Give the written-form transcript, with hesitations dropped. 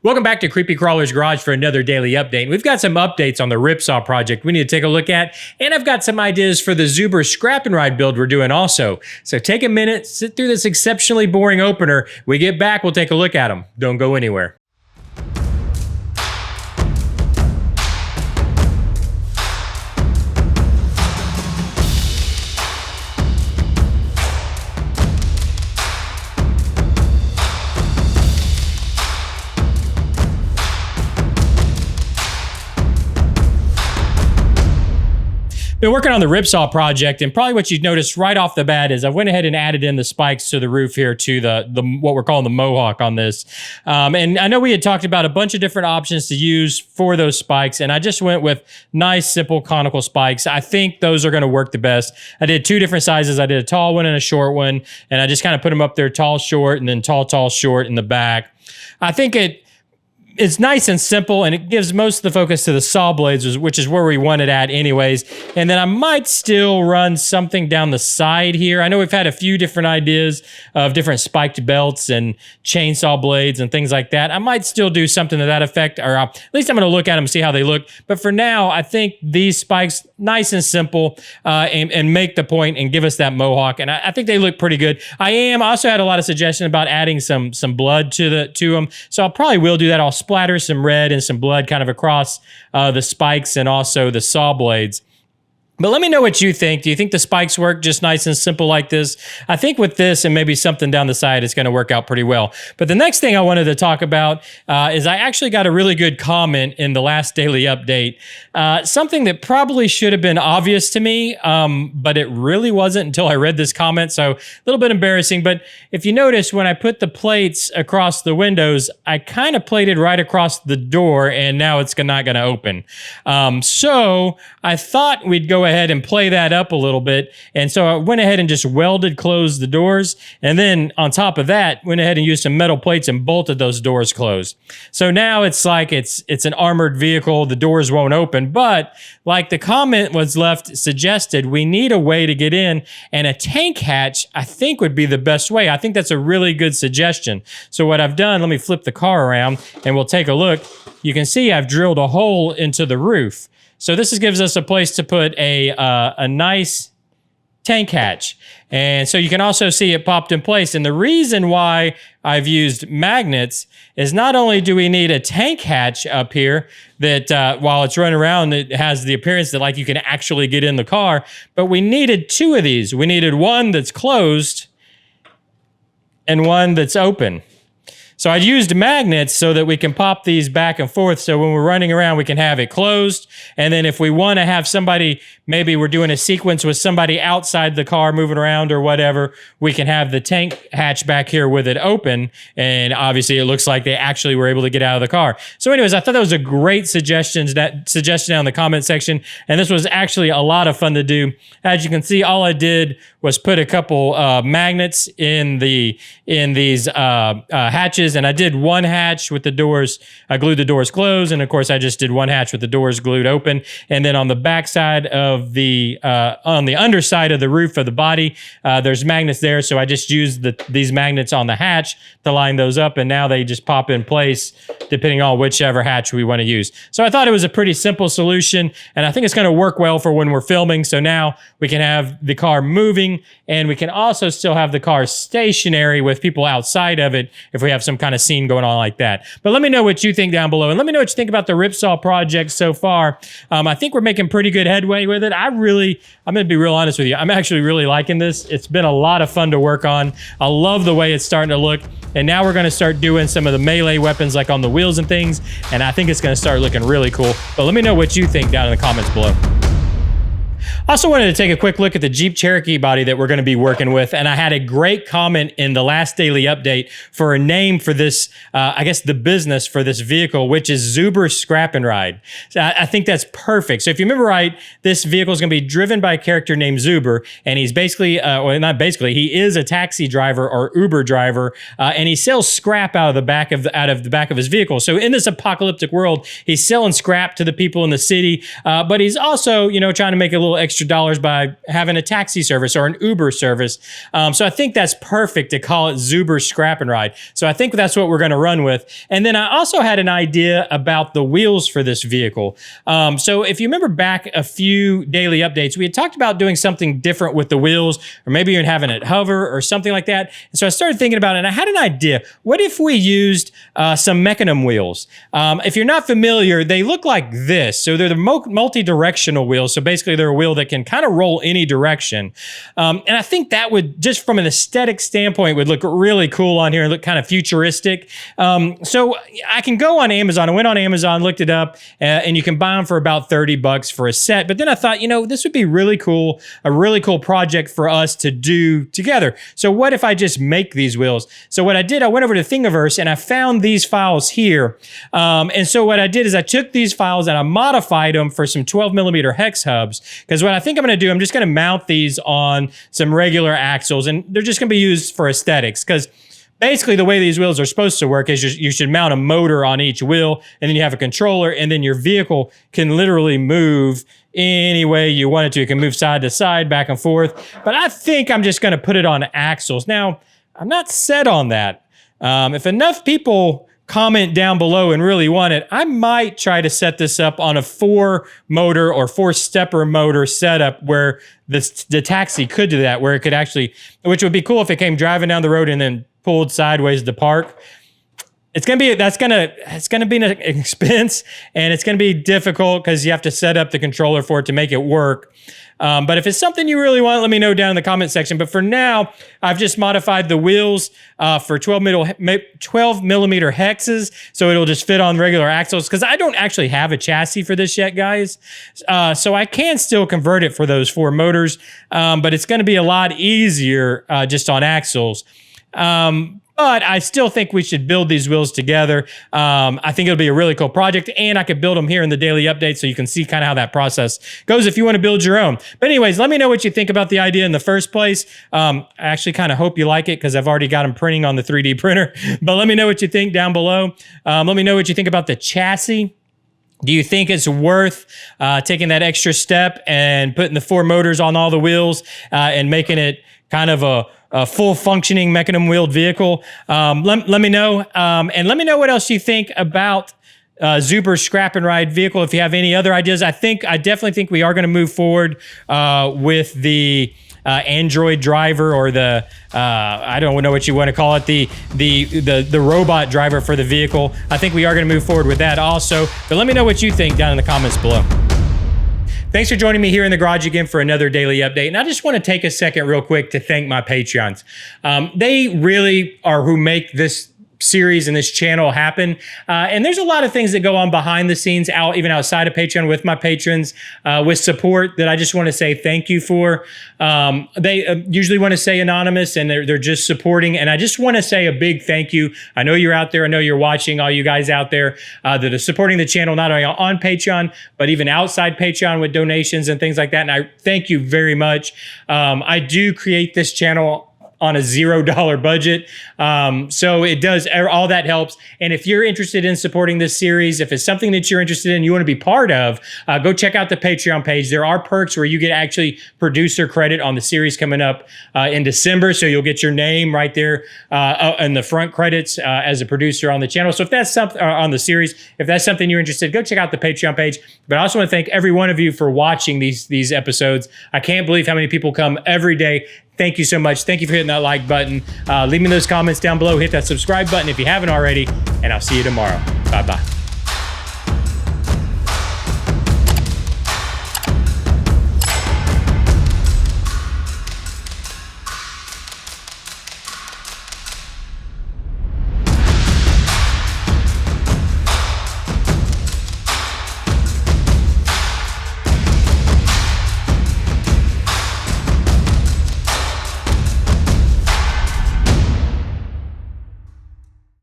Welcome back to Creepy Crawler's Garage for another daily update. We've got some updates on the Ripsaw project we need to take a look at, and I've got some ideas for the Zuber scrap and ride build we're doing also. So take a minute, sit through this exceptionally boring opener. We get back, we'll take a look at them. Don't go anywhere. Been working on the Ripsaw project, and probably what you've noticed right off the bat is I went ahead and added in the spikes to the roof here to the what we're calling the mohawk on this. And I know we had talked about a bunch of different options to use for those spikes, and I just went with nice, simple conical spikes. I think those are going to work the best. I did two different sizes. I did a tall one and a short one, and I just kind of put them up there, tall, short, and then tall, tall, short in the back. I think it's nice and simple, and it gives most of the focus to the saw blades, which is where we want it at anyways. And then I might still run something down the side here. I know we've had a few different ideas of different spiked belts and chainsaw blades and things like that. I might still do something to that effect, or at least I'm going to look at them and see how they look. But for now, I think these spikes, nice and simple, and make the point and give us that mohawk. And I think they look pretty good. I also had a lot of suggestions about adding some blood to them. So I probably will do that. I'll splatter some red and some blood kind of across the spikes and also the saw blades. But let me know what you think. Do you think the spikes work just nice and simple like this? I think with this and maybe something down the side, it's going to work out pretty well. But the next thing I wanted to talk about is I actually got a really good comment in the last daily update. Something that probably should have been obvious to me, but it really wasn't until I read this comment. So a little bit embarrassing. But if you notice, when I put the plates across the windows, I kind of plated right across the door, and now it's not going to open. So I thought we'd go ahead and play that up a little bit. And so I went ahead and just welded closed the doors. And then on top of that, went ahead and used some metal plates and bolted those doors closed. So now it's like it's an armored vehicle. The doors won't open. But like the comment was left suggested, we need a way to get in, and a tank hatch, I think, would be the best way. I think that's a really good suggestion. So what I've done, let me flip the car around and we'll take a look. You can see I've drilled a hole into the roof. So this gives us a place to put a nice tank hatch. And so you can also see it popped in place. And the reason why I've used magnets is not only do we need a tank hatch up here that while it's running around, it has the appearance that like you can actually get in the car, but we needed two of these. We needed one that's closed and one that's open. So I used magnets so that we can pop these back and forth. So when we're running around, we can have it closed. And then if we want to have somebody, maybe we're doing a sequence with somebody outside the car moving around or whatever, we can have the tank hatch back here with it open. And obviously it looks like they actually were able to get out of the car. So anyways, I thought that was a great suggestion down in the comment section. And this was actually a lot of fun to do. As you can see, all I did was put a couple magnets in these hatches. And I did one hatch with the doors, I glued the doors closed. And of course, I just did one hatch with the doors glued open. And then on the back side of on the underside of the roof of the body, there's magnets there. So I just used these magnets on the hatch to line those up. And now they just pop in place depending on whichever hatch we want to use. So I thought it was a pretty simple solution. And I think it's going to work well for when we're filming. So now we can have the car moving, and we can also still have the car stationary with people outside of it if we have some kind of scene going on like that. But let me know what you think down below, and let me know what you think about the Ripsaw project so far. I think we're making pretty good headway with it. I'm going to be real honest with you. I'm actually really liking this. It's been a lot of fun to work on. I love the way it's starting to look. And now we're going to start doing some of the melee weapons like on the wheels and things. And I think it's going to start looking really cool. But let me know what you think down in the comments below. Also wanted to take a quick look at the Jeep Cherokee body that we're going to be working with, and I had a great comment in the last daily update for a name for this, I guess the business for this vehicle, which is Zuber Scrap and Ride. So I think that's perfect. So if you remember right, this vehicle is going to be driven by a character named Zuber, and he's basically, well, not basically, he is a taxi driver or Uber driver, and he sells scrap out of the back of his vehicle. So in this apocalyptic world, he's selling scrap to the people in the city, but he's also, trying to make a little couple extra dollars by having a taxi service or an Uber service. So I think that's perfect to call it Zuber Scrap and Ride. So I think that's what we're going to run with. And then I also had an idea about the wheels for this vehicle. So if you remember back a few daily updates, we had talked about doing something different with the wheels, or maybe even having it hover or something like that. And so I started thinking about it, and I had an idea. What if we used some mechanism wheels? If you're not familiar, they look like this. So they're the multi-directional wheels. So basically they're a wheel that can kind of roll any direction. And I think that would, just from an aesthetic standpoint, would look really cool on here and look kind of futuristic. So I can go on Amazon. I went on Amazon, looked it up, and you can buy them for about $30 for a set. But then I thought, this would be really cool, a really cool project for us to do together. So what if I just make these wheels? So what I did, I went over to Thingiverse and I found these files here. And so what I did is I took these files and I modified them for some 12mm hex hubs. Because what I think I'm going to do, I'm just going to mount these on some regular axles, and they're just going to be used for aesthetics. Because basically the way these wheels are supposed to work is you should mount a motor on each wheel, and then you have a controller, and then your vehicle can literally move any way you want it to. It can move side to side, back and forth. But I think I'm just going to put it on axles. Now, I'm not set on that. If enough people comment down below and really want it, I might try to set this up on a 4-motor or 4-stepper motor setup where the taxi could do that, where it could actually, which would be cool if it came driving down the road and then pulled sideways to park. It's gonna be an expense, and it's gonna be difficult because you have to set up the controller for it to make it work. But if it's something you really want, let me know down in the comment section. But for now, I've just modified the wheels for 12mm hexes, so it'll just fit on regular axles, because I don't actually have a chassis for this yet, guys. So I can still convert it for those 4 motors, but it's gonna be a lot easier just on axles. But I still think we should build these wheels together. I think it'll be a really cool project, and I could build them here in the daily update so you can see kind of how that process goes if you want to build your own. But anyways, let me know what you think about the idea in the first place. I actually kind of hope you like it, because I've already got them printing on the 3D printer. But let me know what you think down below. Let me know what you think about the chassis. Do you think it's worth taking that extra step and putting the 4 motors on all the wheels and making it kind of a full functioning mechanism wheeled vehicle? Let me know. And let me know what else you think about Zuber Scrap and Ride vehicle. If you have any other ideas, I definitely think we are going to move forward with the Android driver, or the I don't know what you want to call it, the robot driver for the vehicle. I think we are going to move forward with that also. But let me know what you think down in the comments below. Thanks for joining me here in the garage again for another daily update. And I just want to take a second real quick to thank my Patreons. They really are who make this series and this channel happen. And there's a lot of things that go on behind the scenes, even outside of Patreon, with my patrons, with support that I just want to say thank you for. They usually want to say anonymous, and they're just supporting. And I just want to say a big thank you. I know you're out there. I know you're watching, all you guys out there that are supporting the channel, not only on Patreon, but even outside Patreon with donations and things like that. And I thank you very much. I do create this channel on a $0 budget. So it does, all that helps. And if you're interested in supporting this series, if it's something that you're interested in, you want to be part of, go check out the Patreon page. There are perks where you get actually producer credit on the series coming up in December. So you'll get your name right there in the front credits as a producer on the channel. So if that's something on the series, if that's something you're interested in, go check out the Patreon page. But I also want to thank every one of you for watching these episodes. I can't believe how many people come every day. Thank you so much. Thank you for hitting that like button. Leave me those comments down below. Hit that subscribe button if you haven't already, and I'll see you tomorrow. Bye-bye.